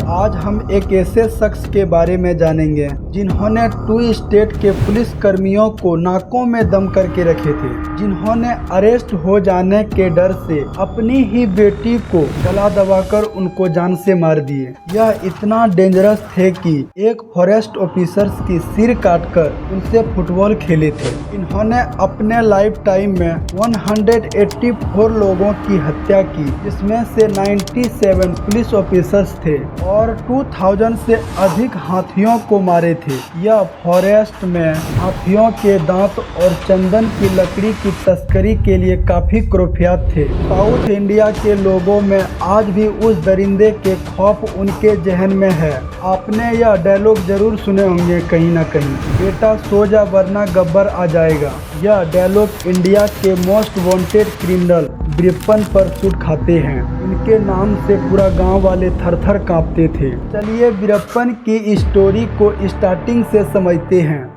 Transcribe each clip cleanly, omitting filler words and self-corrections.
आज हम एक ऐसे शख्स के बारे में जानेंगे जिन्होंने 2 स्टेट के पुलिस कर्मियों को नाकों में दम करके रखे थे, जिन्होंने अरेस्ट हो जाने के डर से अपनी ही बेटी को गला दबाकर उनको जान से मार दिए। यह इतना डेंजरस थे कि एक फॉरेस्ट ऑफिसर्स की सिर काटकर उनसे फुटबॉल खेले थे। इन्होंने अपने लाइफ टाइम में 184 लोगों की हत्या की, जिसमें से 97 पुलिस ऑफिसर्स थे और 2000 से अधिक हाथियों को मारे थे। यह फॉरेस्ट में हाथियों के दांत और चंदन की लकड़ी की तस्करी के लिए काफी कुख्यात थे। साउथ इंडिया के लोगों में आज भी उस दरिंदे के खौफ उनके जहन में है। आपने यह डायलॉग जरूर सुने होंगे कहीं ना कहीं, बेटा सो जा वरना गब्बर आ जाएगा। यह डायलॉग इंडिया के मोस्ट वांटेड क्रिमिनल वीरप्पन पर सूट खाते हैं। इनके नाम से पूरा गांव वाले थर थर कांपते थे। चलिए वीरप्पन की स्टोरी को स्टार्टिंग से समझते हैं।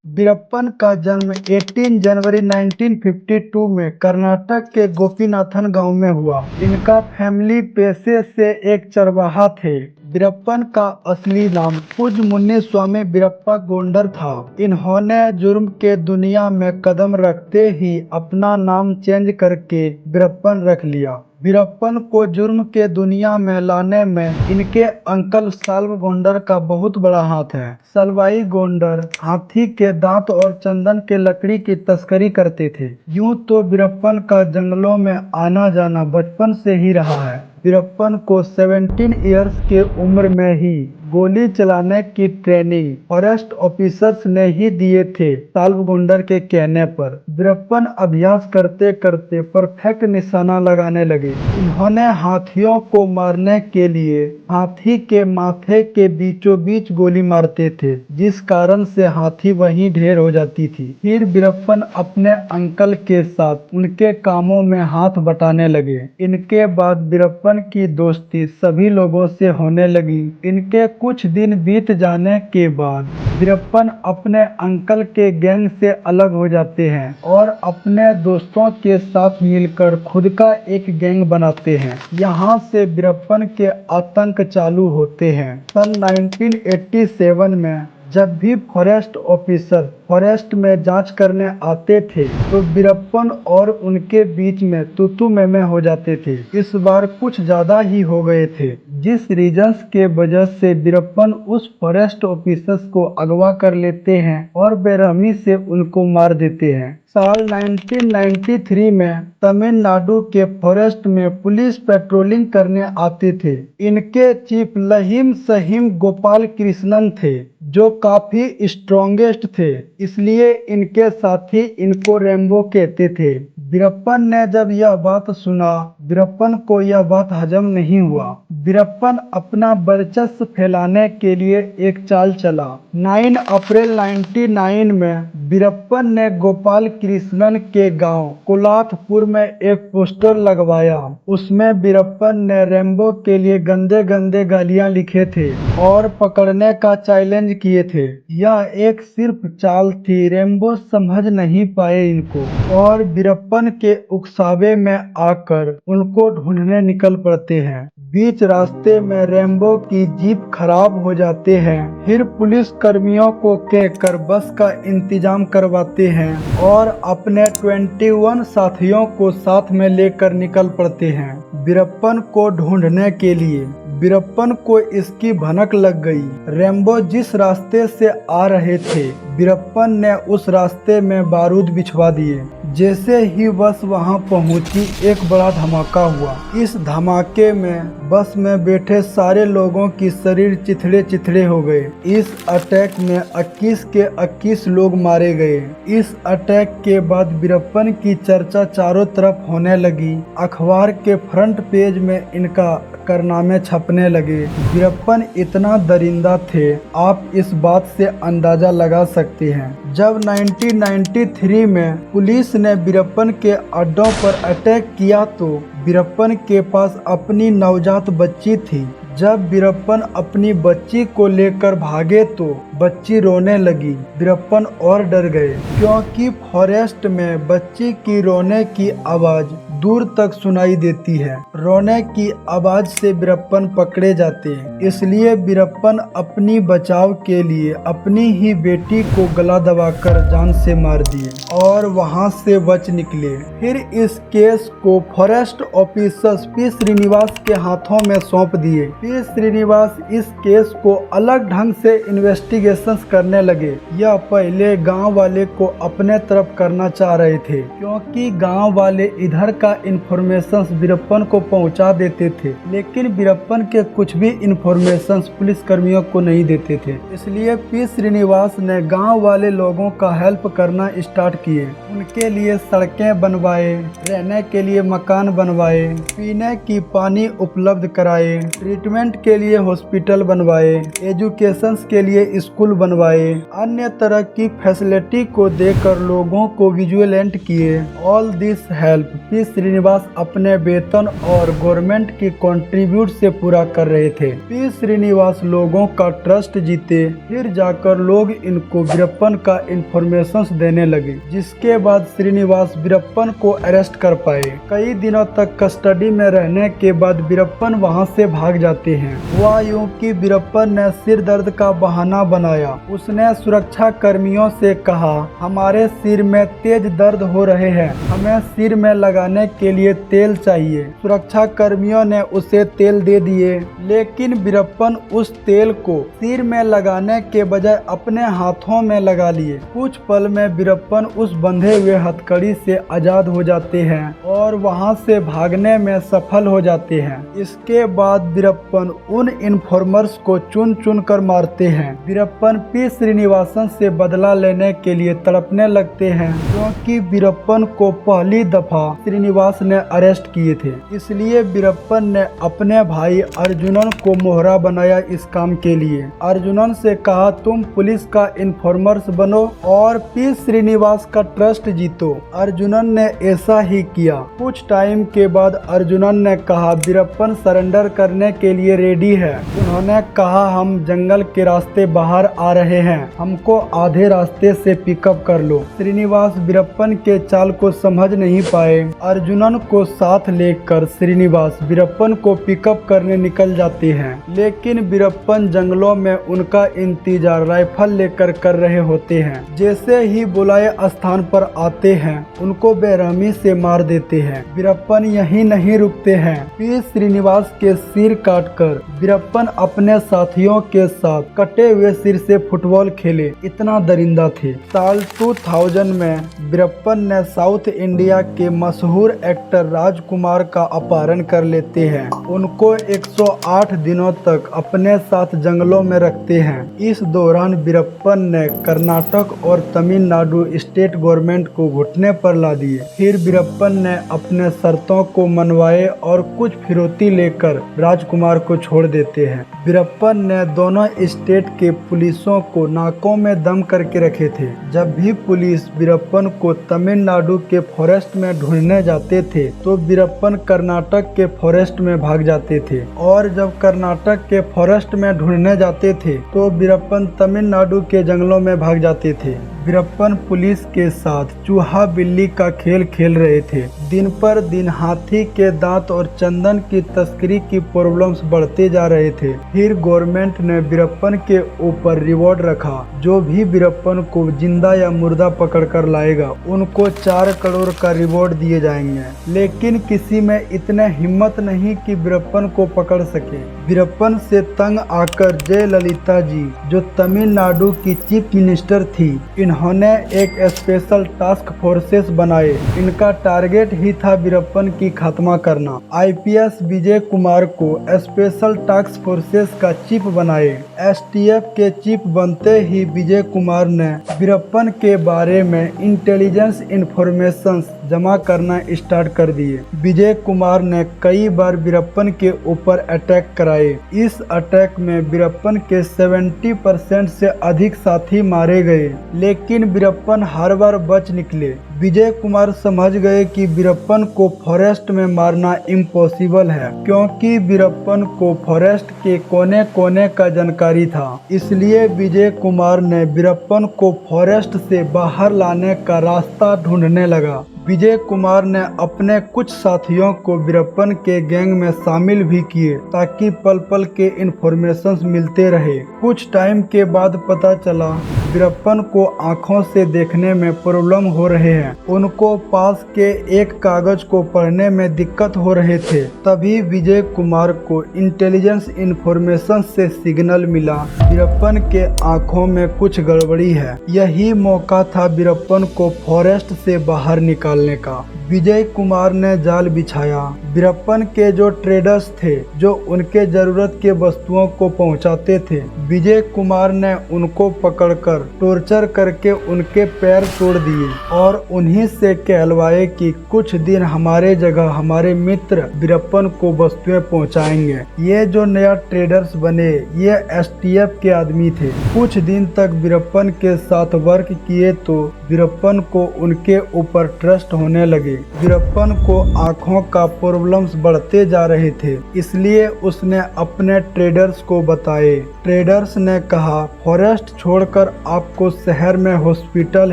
वीरप्पन का जन्म 18 जनवरी 1952 में कर्नाटक के गोपीनाथन गांव में हुआ। इनका फैमिली पेशे से एक चरवाहा थे। वीरप्पन का असली नाम पूज्य मुन्नी स्वामी वीरप्पा गोंडर था। इन्होंने जुर्म के दुनिया में कदम रखते ही अपना नाम चेंज करके वीरप्पन रख लिया। वीरप्पन को जुर्म के दुनिया में लाने में इनके अंकल साल्व गोंडर का बहुत बड़ा हाथ है। सलवाई गोंडर हाथी के दांत और चंदन के लकड़ी की तस्करी करते थे। यूं तो वीरप्पन का जंगलों में आना जाना बचपन से ही रहा है। वीरप्पन को 17 इयर्स के उम्र में ही गोली चलाने की ट्रेनिंग फॉरेस्ट ऑफिसर्स ने ही दिए थे। साल्व गोंडर के कहने पर वीरप्पन अभ्यास करते करते परफेक्ट निशाना लगाने लगे। इन्होंने हाथियों को मारने के लिए हाथी के माथे के बीचों बीच गोली मारते थे, जिस कारण से हाथी वहीं ढेर हो जाती थी। फिर वीरप्पन अपने अंकल के साथ उनके कामों में हाथ बटाने लगे। इनके बाद वीरप्पन की दोस्ती सभी लोगों से होने लगी। इनके कुछ दिन बीत जाने के बाद वीरप्पन अपने अंकल के गैंग से अलग हो जाते हैं और अपने दोस्तों के साथ मिलकर खुद का एक गैंग बनाते हैं। यहाँ से वीरप्पन के आतंक चालू होते हैं। सन 1987 में जब भी फॉरेस्ट ऑफिसर फॉरेस्ट में जांच करने आते थे तो वीरप्पन और उनके बीच में तू मैं हो जाते थे। इस बार कुछ ज्यादा ही हो गए थे, जिस रीजंस के वजह से वीरप्पन उस फॉरेस्ट ऑफिसर्स को अगवा कर लेते हैं और बेरहमी से उनको मार देते हैं। साल 1993 में तमिलनाडु के फॉरेस्ट में पुलिस पेट्रोलिंग करने आते थे। इनके चीफ लहीम सहीम गोपाल कृष्णन थे, जो काफी स्ट्रॉन्गेस्ट थे, इसलिए इनके साथी इनको रेम्बो कहते थे। वीरप्पन ने जब यह बात सुना, वीरप्पन को यह बात हजम नहीं हुआ। वीरप्पन अपना वर्चस्व फैलाने के लिए एक चाल चला। 9 अप्रैल 1999 में वीरप्पन ने गोपाल कृष्णन के गांव कोलाथपुर में एक पोस्टर लगवाया। उसमें वीरप्पन ने रेम्बो के लिए गंदे गंदे गालियां लिखे थे और पकड़ने का चैलेंज किए थे। यह एक सिर्फ चाल थी, रेम्बो समझ नहीं पाए इनको और वीरप्पन के उकसावे में आकर उनको ढूंढने निकल पड़ते हैं। बीच रास्ते में रेम्बो की जीप खराब हो जाते हैं। फिर पुलिस कर्मियों को कहकर बस का इंतजाम करवाते हैं और अपने 21 साथियों को साथ में लेकर निकल पड़ते हैं वीरप्पन को ढूंढने के लिए। वीरप्पन को इसकी भनक लग गई। रेम्बो जिस रास्ते से आ रहे थे, वीरप्पन ने उस रास्ते में बारूद बिछवा दिए। जैसे ही बस वहां पहुंची, एक बड़ा धमाका हुआ। इस धमाके में बस में बैठे सारे लोगों की शरीर चिथड़े चिथड़े हो गए। इस अटैक में 21 के 21 लोग मारे गए। इस अटैक के बाद वीरप्पन की चर्चा चारों तरफ होने लगी। अखबार के फ्रंट पेज में इनका कारनामे छपने लगे। वीरप्पन इतना दरिंदा थे, आप इस बात से अंदाजा लगा सकते हैं। जब 1993 में पुलिस ने वीरप्पन के अड्डों पर अटैक किया तो वीरप्पन के पास अपनी नवजात बच्ची थी। जब वीरप्पन अपनी बच्ची को लेकर भागे तो बच्ची रोने लगी। वीरप्पन और डर गए, क्योंकि फॉरेस्ट में बच्ची की रोने की आवाज दूर तक सुनाई देती है। रोने की आवाज से वीरप्पन पकड़े जाते हैं, इसलिए वीरप्पन अपनी बचाव के लिए अपनी ही बेटी को गला दबाकर जान से मार दिए और वहां से बच निकले। फिर इस केस को फॉरेस्ट ऑफिसर पी श्रीनिवास के हाथों में सौंप दिए। पी श्रीनिवास इस केस को अलग ढंग से इन्वेस्टिगेशन करने लगे। यह पहले गांव वाले को अपने तरफ करना चाह रहे थे, क्योंकि गांव वाले इधर का इंफॉर्मेशन वीरप्पन को पहुंचा देते थे, लेकिन वीरप्पन के कुछ भी इंफॉर्मेशन पुलिस कर्मियों को नहीं देते थे। इसलिए पी श्रीनिवास ने गांव वाले लोगों का हेल्प करना स्टार्ट किए। उनके लिए सड़कें बनवाए, रहने के लिए मकान बनवाए, पीने की पानी उपलब्ध कराए, ट्रीटमेंट के लिए हॉस्पिटल बनवाए, एजुकेशन के लिए स्कूल बनवाए, अन्य तरह की फैसिलिटी को देकर लोगों को विजुअलेंट किए। All this help P Srinivas अपने वेतन और गवर्नमेंट की कंट्रीब्यूट से पूरा कर रहे थे। पी श्रीनिवास लोगों का ट्रस्ट जीते, फिर जाकर लोग इनको वीरप्पन का इंफॉर्मेशन देने लगे, जिसके बाद श्रीनिवास वीरप्पन को अरेस्ट कर पाए। कई दिनों तक कस्टडी में रहने के बाद वीरप्पन वहां से भाग जाते हैं। हुआ यूं कि वीरप्पन ने सिर दर्द का बहाना बनाया। उसने सुरक्षा कर्मियों से कहा, हमारे सिर में तेज दर्द हो रहे हैं, हमें सिर में लगाने के लिए तेल चाहिए। सुरक्षा कर्मियों ने उसे तेल दे दिए, लेकिन वीरप्पन उस तेल को सिर में लगाने के बजाय अपने हाथों में लगा लिए। कुछ पल में वीरप्पन उस बंधे हुए हथकड़ी से आजाद हो जाते हैं और वहां से भागने में सफल हो जाते हैं। इसके बाद वीरप्पन उन इन्फॉर्मर्स को चुन चुन कर मारते हैं। वीरप्पन पी श्रीनिवासन से बदला लेने के लिए तड़पने लगते हैं, क्योंकि वीरप्पन को पहली दफा श्रीनिवास ने अरेस्ट किए थे। इसलिए वीरप्पन ने अपने भाई अर्जुनन को मोहरा बनाया इस काम के लिए। अर्जुनन से कहा, तुम पुलिस का इन्फॉर्मर्स बनो और पी श्रीनिवास का ट्रस्ट जीतो। अर्जुनन ने ऐसा ही किया। कुछ टाइम के बाद अर्जुनन ने कहा, वीरप्पन सरेंडर करने के लिए रेडी है। उन्होंने कहा, हम जंगल के रास्ते बाहर आ रहे हैं, हमको आधे रास्ते से पिकअप कर लो। श्रीनिवास वीरप्पन के चाल को समझ नहीं पाए। अर्जुनन को साथ लेकर श्रीनिवास वीरप्पन को पिकअप करने निकल जाते हैं, लेकिन वीरप्पन जंगलों में उनका इंतजार राइफल लेकर कर रहे होते हैं। जैसे ही बुलाए स्थान पर आते हैं, उनको बेरहमी से मार देते हैं। वीरप्पन यहीं नहीं रुकते हैं। पी श्रीनिवास के सिर काटकर वीरप्पन अपने साथियों के साथ कटे हुए सिर से फुटबॉल खेले, इतना दरिंदा थे। साल 2000 में वीरप्पन ने साउथ इंडिया के मशहूर एक्टर राजकुमार का अपहरण कर लेते हैं। उनको 108 दिनों तक अपने साथ जंगलों में रखते हैं। इस दौरान वीरप्पन ने कर्नाटक और तमिलनाडु स्टेट गवर्नमेंट को घुटने पर ला दिए। फिर वीरप्पन ने अपने शर्तों को मनवाए और कुछ फिरौती लेकर राजकुमार को छोड़ देते हैं। वीरप्पन ने दोनों स्टेट के पुलिसों को नाकों में दम करके रखे थे। जब भी पुलिस वीरप्पन को तमिलनाडु के फॉरेस्ट में ढूंढने जाते थे, तो वीरप्पन कर्नाटक के फॉरेस्ट में भाग जाते थे, और जब कर्नाटक के फॉरेस्ट में ढूंढने जाते थे, तो वीरप्पन तमिलनाडु के जंगलों में भाग जाते थे। वीरप्पन पुलिस के साथ चूहा बिल्ली का खेल खेल रहे थे। दिन पर दिन हाथी के दांत और चंदन की तस्करी की प्रॉब्लम्स बढ़ते जा रहे थे। फिर गवर्नमेंट ने वीरप्पन के ऊपर रिवॉर्ड रखा। जो भी वीरप्पन को जिंदा या मुर्दा पकड़ कर लाएगा, उनको 4 करोड़ का रिवॉर्ड दिए जाएंगे। लेकिन किसी में इतने हिम्मत नहीं कि वीरप्पन को पकड़ सके। वीरप्पन से तंग आकर जयललिता जी, जो तमिलनाडु की चीफ मिनिस्टर थी, इन्होंने एक स्पेशल टास्क फोर्सेस बनाए। इनका टारगेट ही था वीरप्पन की खात्मा करना। आईपीएस विजय कुमार को स्पेशल टास्क फोर्सेस का चीफ बनाए। एसटीएफ के चीफ बनते ही विजय कुमार ने वीरप्पन के बारे में इंटेलिजेंस इंफॉर्मेशन जमा करना स्टार्ट कर दिए। विजय कुमार ने कई बार वीरप्पन के ऊपर अटैक कराए। इस अटैक में वीरप्पन के 70% से अधिक साथी मारे गए, लेकिन वीरप्पन हर बार बच निकले। विजय कुमार समझ गए कि वीरप्पन को फॉरेस्ट में मारना इम्पॉसिबल है, क्योंकि वीरप्पन को फॉरेस्ट के कोने कोने का जानकारी था। इसलिए विजय कुमार ने वीरप्पन को फॉरेस्ट से बाहर लाने का रास्ता ढूंढने लगा। विजय कुमार ने अपने कुछ साथियों को वीरप्पन के गैंग में शामिल भी किए, ताकि पल पल के इन्फॉर्मेशंस मिलते रहे। कुछ टाइम के बाद पता चला वीरप्पन को आंखों से देखने में प्रॉब्लम हो रहे हैं। उनको पास के एक कागज को पढ़ने में दिक्कत हो रहे थे। तभी विजय कुमार को इंटेलिजेंस इन्फॉर्मेशन से सिग्नल मिला वीरप्पन के आंखों में कुछ गड़बड़ी है। यही मौका था वीरप्पन को फॉरेस्ट से बाहर निकालने का। विजय कुमार ने जाल बिछाया। वीरप्पन के जो ट्रेडर्स थे, जो उनके जरूरत के वस्तुओं को पहुंचाते थे, विजय कुमार ने उनको पकड़कर टॉर्चर करके उनके पैर तोड़ दिए और उन्हीं से कहलवाए कि कुछ दिन हमारे जगह हमारे मित्र वीरप्पन को वस्तुएं पहुंचाएंगे। ये जो नया ट्रेडर्स बने, ये एसटीएफ के आदमी थे। कुछ दिन तक वीरप्पन के साथ वर्क किए तो वीरप्पन को उनके ऊपर ट्रस्ट होने लगे। वीरप्पन को आंखों का प्रॉब्लम्स बढ़ते जा रहे थे, इसलिए उसने अपने ट्रेडर्स को बताए। ट्रेडर्स ने कहा, फॉरेस्ट छोड़कर आपको शहर में हॉस्पिटल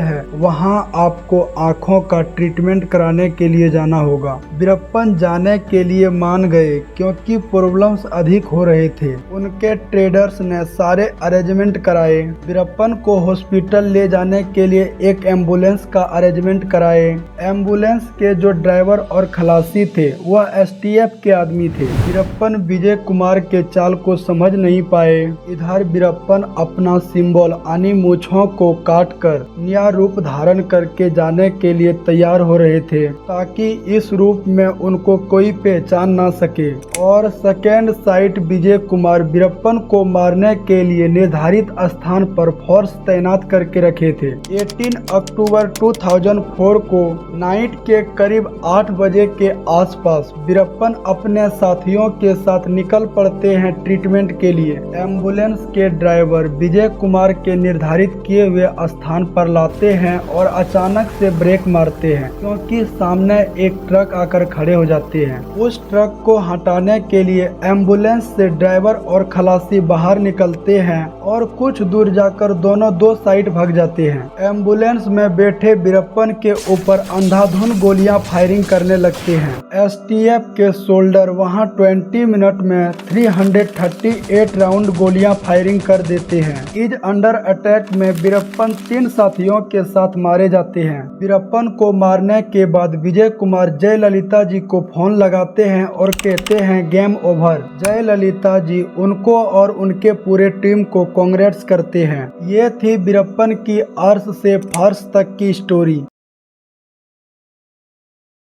है, वहां आपको आंखों का ट्रीटमेंट कराने के लिए जाना होगा। वीरप्पन जाने के लिए मान गए, क्योंकि प्रॉब्लम्स अधिक हो रहे थे। उनके ट्रेडर्स ने सारे अरेंजमेंट कराए। वीरप्पन को हॉस्पिटल ले जाने के लिए एक एम्बुलेंस का अरेंजमेंट कराए। एम्बुलेंस के जो ड्राइवर और खलासी थे, वह एसटीएफ के आदमी थे। वीरप्पन विजय कुमार के चाल को समझ नहीं पाए। इधर वीरप्पन अपना सिंबल यानी मूंछों को काटकर नया रूप धारण करके जाने के लिए तैयार हो रहे थे, ताकि इस रूप में उनको कोई पहचान ना सके। और सेकेंड साइट विजय कुमार वीरप्पन को मारने के लिए निर्धारित स्थान पर फोर्स तैनात करके रखे थे। 18 अक्टूबर 2004 को नाइट के करीब 8 बजे के आसपास वीरप्पन अपने साथियों के साथ निकल पड़ते हैं ट्रीटमेंट के लिए। एम्बुलेंस के ड्राइवर विजय कुमार के निर्धारित किए हुए स्थान पर लाते हैं और अचानक से ब्रेक मारते हैं, क्योंकि सामने एक ट्रक आकर खड़े हो जाते हैं। उस ट्रक को हटाने के लिए एम्बुलेंस से ड्राइवर और खलासी बाहर निकलते हैं और कुछ दूर जाकर दोनों दो साइड भाग जाते हैं। एम्बुलेंस में बैठे वीरप्पन के ऊपर अंधाधुंध गोलियां फायरिंग करने लगते हैं। एसटीएफ के सोल्डर वहां 20 मिनट में 338 राउंड गोलियां फायरिंग कर देते हैं। इज अंडर अटैक में वीरप्पन 3 साथियों के साथ मारे जाते हैं। वीरप्पन को मारने के बाद विजय कुमार जयललिता जी को फोन लगाते हैं और कहते हैं गेम ओवर। जयललिता जी उनको और उनके पूरे टीम को कांग्रेट्स करते हैं। ये थी वीरप्पन की अर्श से फर्श तक की स्टोरी।